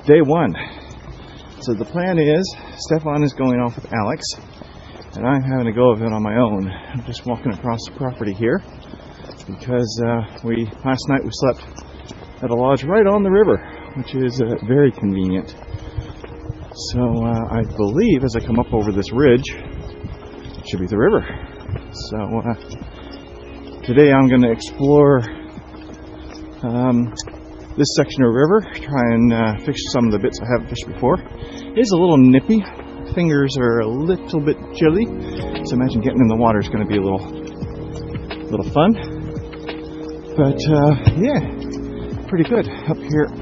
Day one. So the plan is, Stephan is going off with Alex, and I'm having a go of it on my own. I'm just walking across the property here, because last night we slept at a lodge right on the river, which is very convenient. So I believe as I come up over this ridge, it should be the river. So today I'm going to explore this section of river, try and fish some of the bits I haven't fished before. It is a little nippy. Fingers are a little bit chilly, so imagine getting in the water is going to be a little fun. But yeah, pretty good up here.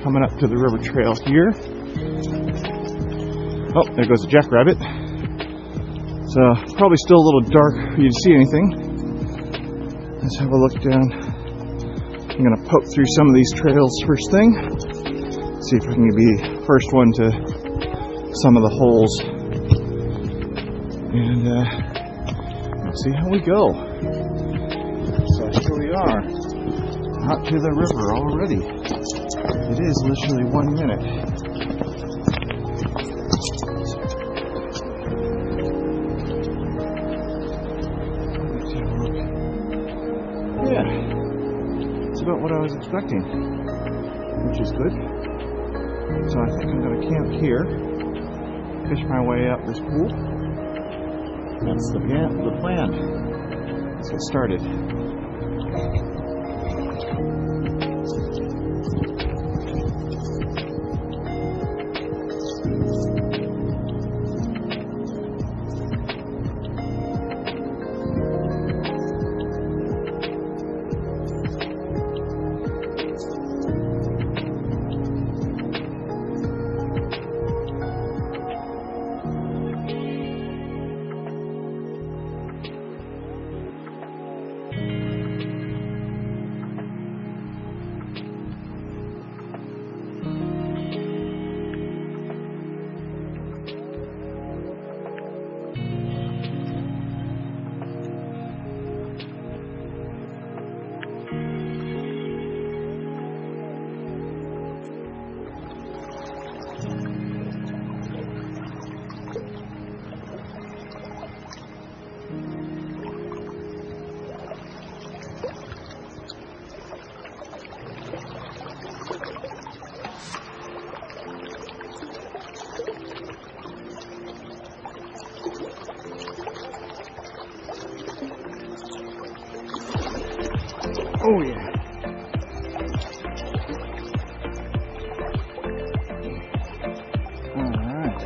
Coming up to the river trail here. Oh, there goes a jackrabbit. So probably still a little dark for you to see anything. Let's have a look down. I'm going to poke through some of these trails first thing. See if I can be first one to some of the holes. And let's see how we go. So here we are. Out to the river already. It is literally 1 minute. Yeah. About what I was expecting, which is good. So I think I'm going to camp here, fish my way up this pool. That's the plan. Let's get started. Oh yeah. Alright.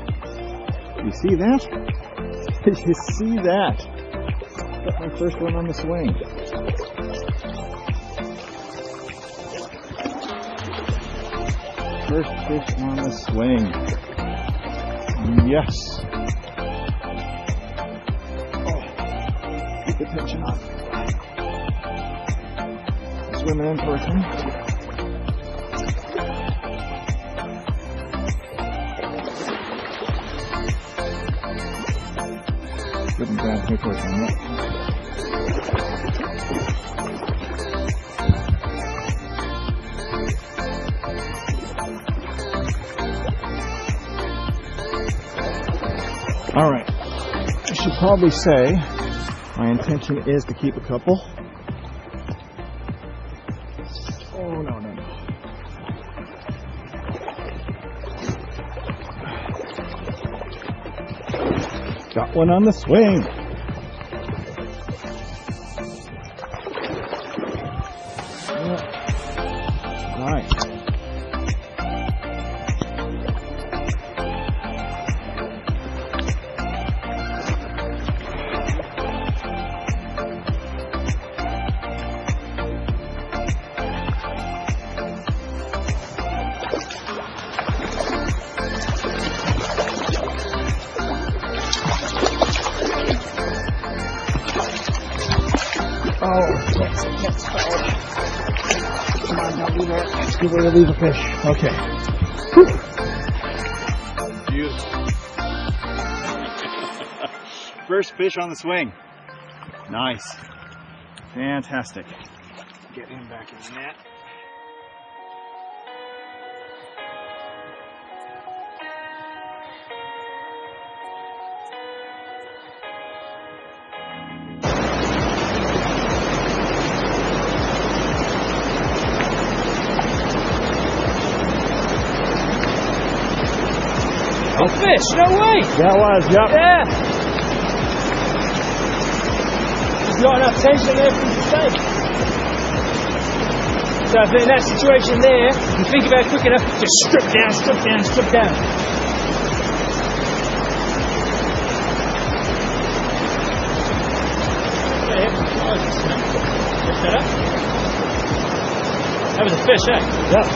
You see that? Did you see that? Got my first one on the swing. First fish on the swing. Yes. Oh, keep the tension on. Swimming in person. Good and bad hook work on that. Alright. I should probably say my intention is to keep a couple. Got one on the swing. Yeah. Right. Come on, don't do that. That's a good way to leave a fish. Okay. Whew. Beautiful. First fish on the swing. Nice. Fantastic. Get him back in the net. fish. No way. That was, yep. Yeah. You've got enough tension there for you to stay. So if in that situation there, you think about it quick enough, just strip down, strip down, strip down. Lift that up. That was a fish, eh? Yep.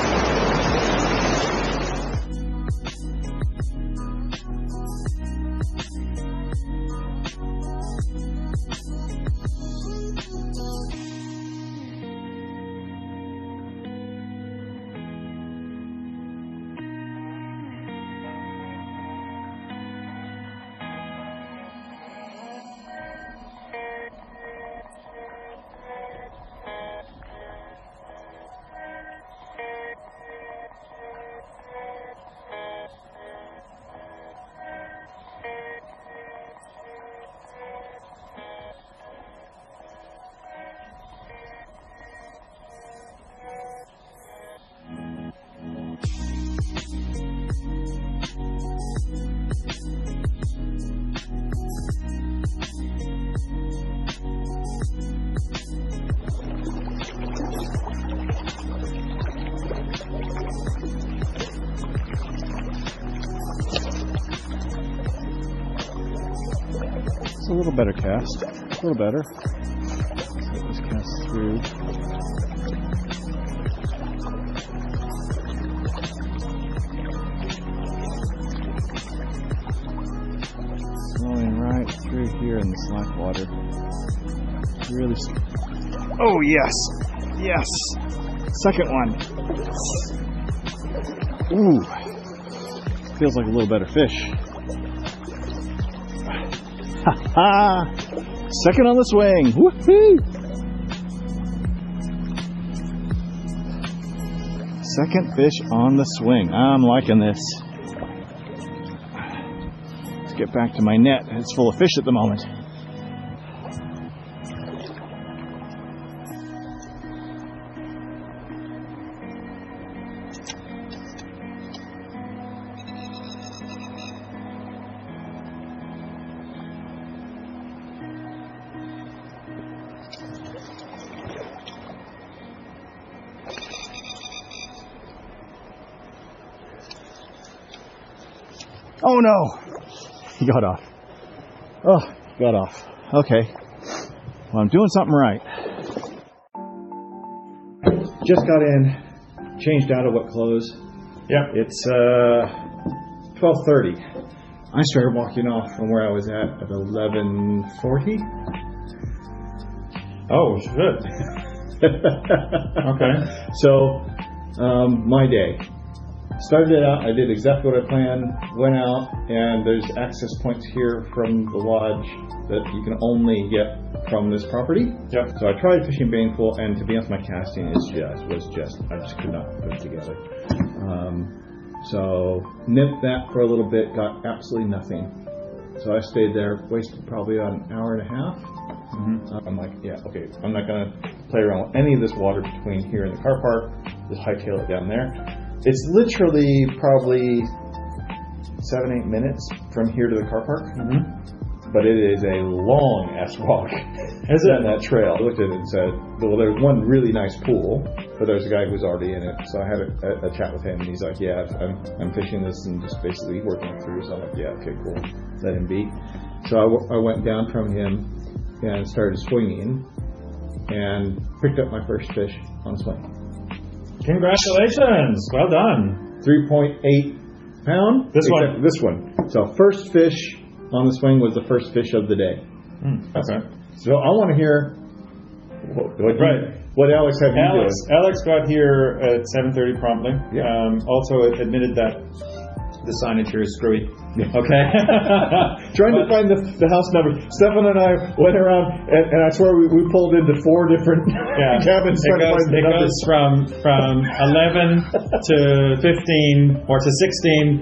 It's a little better cast. A little better. So it was cast through. Flowing right through here in the slack water. Really. Oh, yes! Yes! Second one. Ooh. Feels like a little better fish. Ha! Second on the swing. Woohoo! Second fish on the swing. I'm liking this. Let's get back to my net. It's full of fish at the moment. Oh no! He got off. Oh, he got off. Okay. Well, I'm doing something right. Just got in, changed out of what clothes. Yep. It's 12:30. I started walking off from where I was at 11:40. Oh, shit. Okay. So, my day. Started it out, I did exactly what I planned, went out, and there's access points here from the lodge that you can only get from this property. Yep. So I tried fishing Baneful, and to be honest, my casting I just could not put it together. So nipped that for a little bit, got absolutely nothing. So I stayed there, wasted probably about an hour and a half. Mm-hmm. I'm like, yeah, okay, I'm not going to play around with any of this water between here and the car park, just hightail it down there. It's literally probably 7-8 minutes from here to the car park, but it is a long ass walk. Is it? On that trail. I looked at it and said, well, there's one really nice pool, but there's a guy who's already in it. So I had a chat with him, and he's like, yeah, I'm fishing this and just basically working it through. So I'm like, yeah, okay, cool. Let him be. So I went down from him and started swinging and picked up my first fish on swing. Congratulations! Well done. 3.8 pound. This one. This one. So first fish on the swing was the first fish of the day. Okay. So I want to hear what Alex had you doing. Alex got here at 7:30 promptly. Yeah. Also admitted that the signage here is screwy. Okay. Trying to find the house number. Stephan and I went around, and I swear we pulled into 4 different cabins. It goes from 11 to 15, or to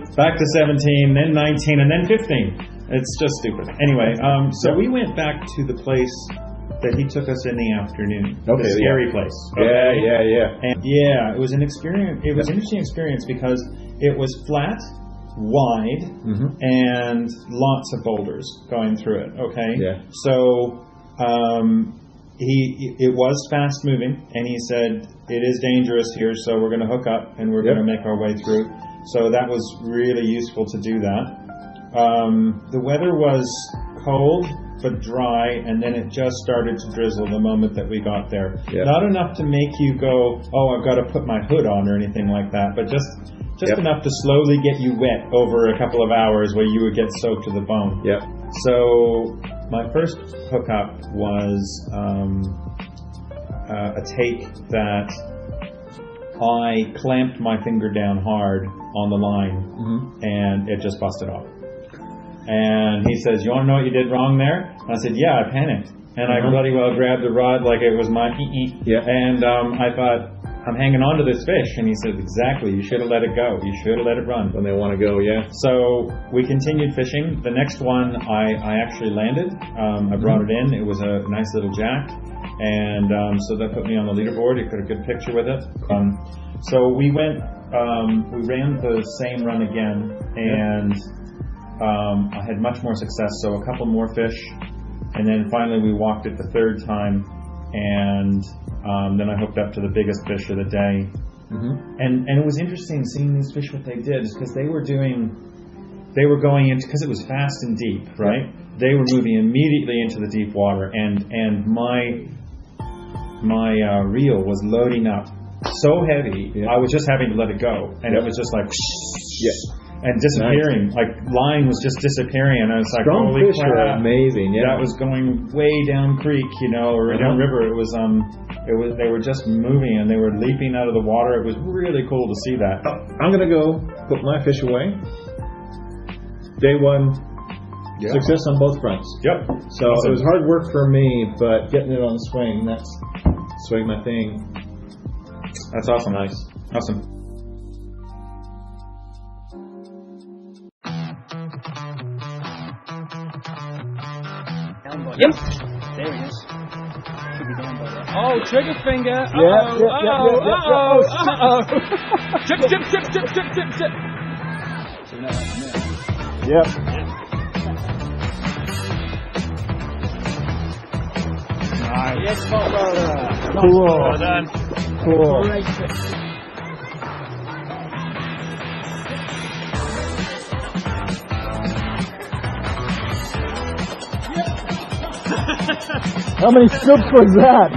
16, back to 17, then 19, and then 15. It's just stupid. Anyway, so we went back to the place that he took us in the afternoon. Okay, the scary place. Okay? Yeah. And it was an experience. It was an interesting experience because it was flat. wide and lots of boulders going through it. Okay. Yeah. So it was fast moving, and he said it is dangerous here, so we're going to hook up and we're going to make our way through. So that was really useful to do that. The weather was cold but dry, and then it just started to drizzle the moment that we got there. Yep. Not enough to make you go, oh, I've got to put my hood on or anything like that, but just enough to slowly get you wet over a couple of hours where you would get soaked to the bone. Yep. So my first hookup was a take that I clamped my finger down hard on the line, and it just busted off. And he says, you want to know what you did wrong there? And I said, yeah, I panicked. And I bloody well grabbed the rod like it was my and I thought, I'm hanging on to this fish. And he said, exactly, you should have let it go. You should have let it run. When they want to go, yeah. So we continued fishing. The next one I actually landed. I brought it in. It was a nice little jack. And so that put me on the leaderboard. You got a good picture with it. So we went, we ran the same run again. And I had much more success, so a couple more fish, and then finally we walked it the third time, and then I hooked up to the biggest fish of the day. And it was interesting seeing these fish, what they did, because they were going into, because it was fast and deep, right? They were moving immediately into the deep water, and my reel was loading up so heavy, I was just having to let it go, and it was just like and disappearing. Nice. Like line was just disappearing, and I was like, strong holy fish crap. are amazing. Yeah. That was going way down creek, or down river. It was they were just moving, and they were leaping out of the water. It was really cool to see that. I'm gonna go put my fish away. Day one, success on both fronts. Yep. So awesome. It was hard work for me, but getting it on the swing, that's my thing. That's awesome. Nice. Awesome. Yep. There he is. Should be down by that. Oh, trigger finger. Chip. Yep. Nice. Yes, Taupo. Cool. Well done. Cool. Great fish. How many scoops was that?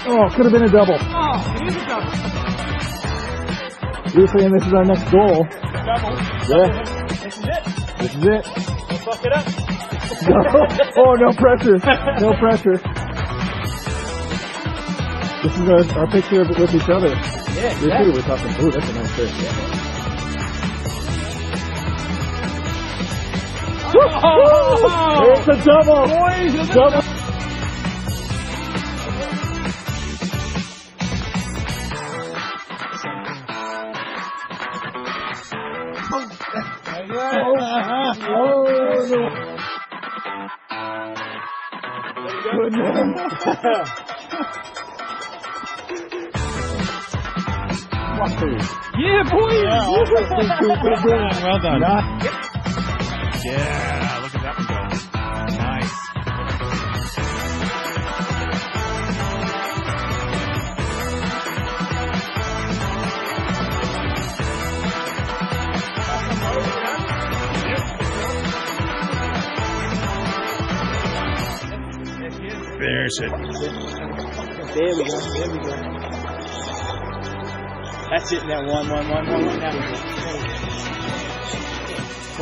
Oh, could have been a double. Oh, it is a double. You're saying this is our next goal. Double. Yeah. This is it. This is it. We'll fuck it up. Oh, no pressure. No pressure. This is our picture of it with each other. Yeah, We're talking, ooh, that's a nice fish. Oh! It's a double! Boys, Double! Yeah, boys! Well done. Yeah, look at that one go. Nice. There's it. There we go. That's it now. One. Now we go.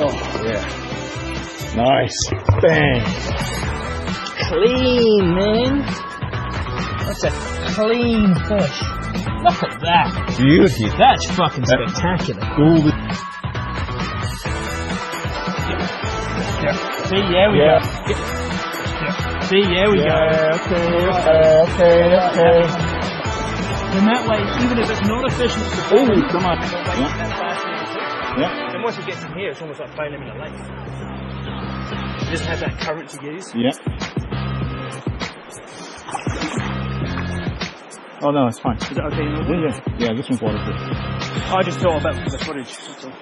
Oh, yeah. Nice. Bang. Clean, man. That's a clean fish. Look at that. Beauty. That's fucking spectacular. Golden. See, there we go. See, there we go. Okay. And that way, even if it's not a fish, Ooh, come on. And once it gets in here, it's almost like throwing them in a lake. It doesn't have that current to use. Yep. Oh no, it's fine. Is that okay? Yeah, this one's waterproof. I just thought about the footage. That's all.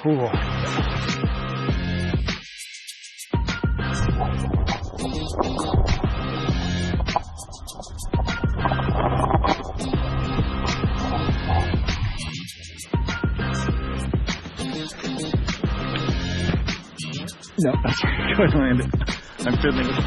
Cool. No, that's right. Go ahead and land it. I'm fiddling with it.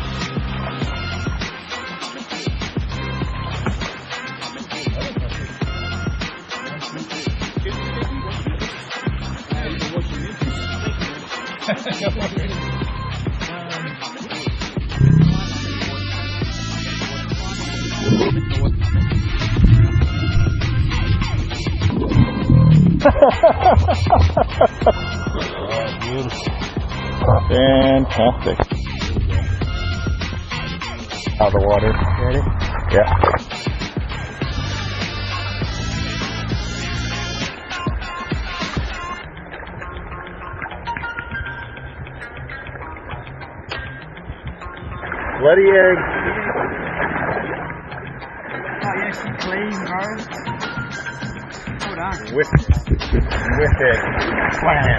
Beautiful. Fantastic. Out of the water. Ready? Yeah. Bloody egg. Oh, yes, clean, bro. Hold on. Wicked. Wow.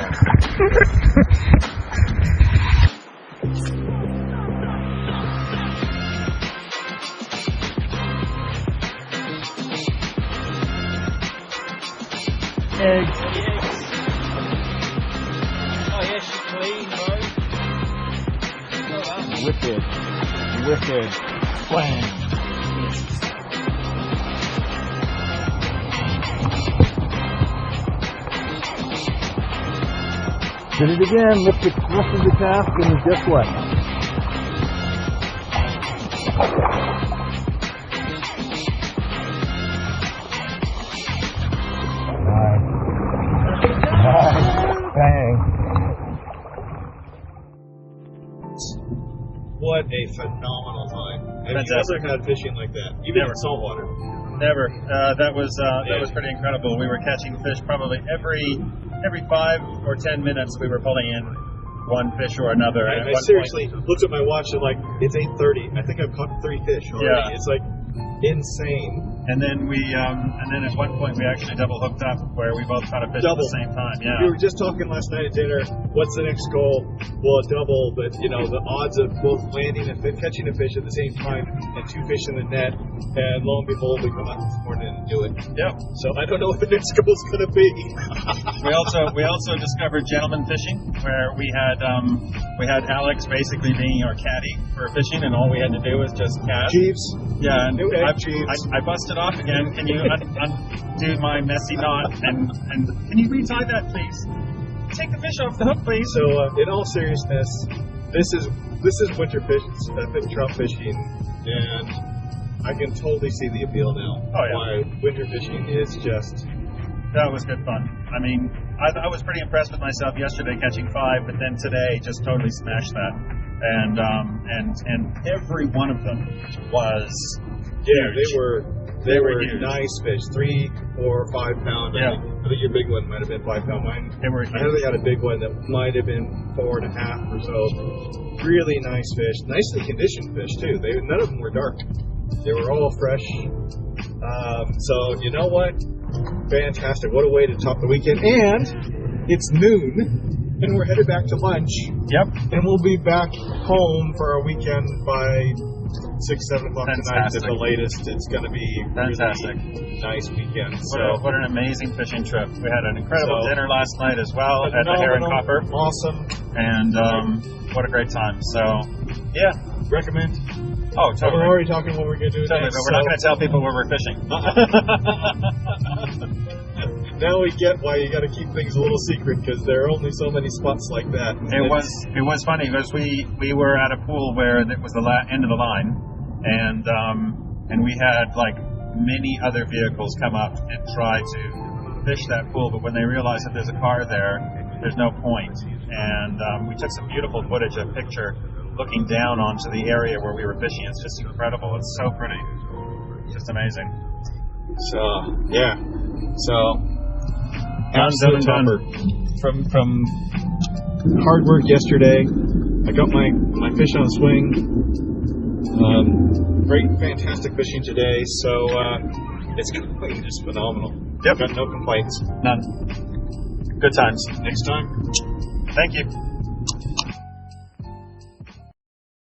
Eggs. Oh, yes, she's clean, bro. Wicked. Wow. Did it again, lifted the task, and guess what? Bang. What a phenomenal time. Have you ever had fishing like that? Even in saltwater? Never. That was pretty incredible. We were catching fish probably every 5 or 10 minutes. We were pulling in one fish or another. I seriously looked at my watch and like, it's 8:30. I think I've caught 3 fish already. Yeah. It's like insane. And then at one point we actually double hooked up where we both caught a fish at the same time. Yeah. We were just talking last night at dinner. What's the next goal? Well, a double, but the odds of both landing and catching a fish at the same time and 2 fish in the net, and lo and behold, we come out this morning and do it. Yeah. So I don't know what the next goal is going to be. We also discovered gentleman fishing, where we had Alex basically being our caddy for fishing, and all we had to do was just cast. Jeeves. Yeah, and Jeeves. I busted off again. Can you undo my messy knot and can you retie that, please? Take the fish off the hook, please. So, in all seriousness, this is winter trout fishing, and I can totally see the appeal now. Oh yeah. Why winter fishing is just. That was good fun. I mean, I was pretty impressed with myself yesterday catching 5, but then today just totally smashed that. And every one of them was huge. They were huge. nice fish, 3, 4, 5 pound. Yeah. I think your big one might have been 5 pound. Mine. They were huge. I only had a big one that might have been 4.5 or so. Really nice fish, nicely conditioned fish too. None of them were dark. They were all fresh. So you know what? Fantastic! What a way to top the weekend. And it's noon, and we're headed back to lunch. Yep. And we'll be back home for our weekend by 6-7 o'clock tonight at the latest. It's going to be fantastic. Really nice weekend. What an amazing fishing trip. We had an incredible dinner last night as well at the Heron Copper. Awesome. And what a great time. So, yeah. Recommend. Oh, totally. We're already talking what we're going to do totally, next. But we're not going to tell people where we're fishing. Now we get why you got to keep things a little secret, because there are only so many spots like that. It was funny because we were at a pool where it was the end of the line, and we had like many other vehicles come up and try to fish that pool, but when they realized that there's a car there's no point. And we took some beautiful footage, a picture looking down onto the area where we were fishing. It's just incredible. It's so pretty. It's just amazing. So yeah. So absolute topper. From hard work yesterday. I got my fish on a swing. great, fantastic fishing today. So it's going just phenomenal. Yep. Got no complaints. None. Good times. Next time. Thank you.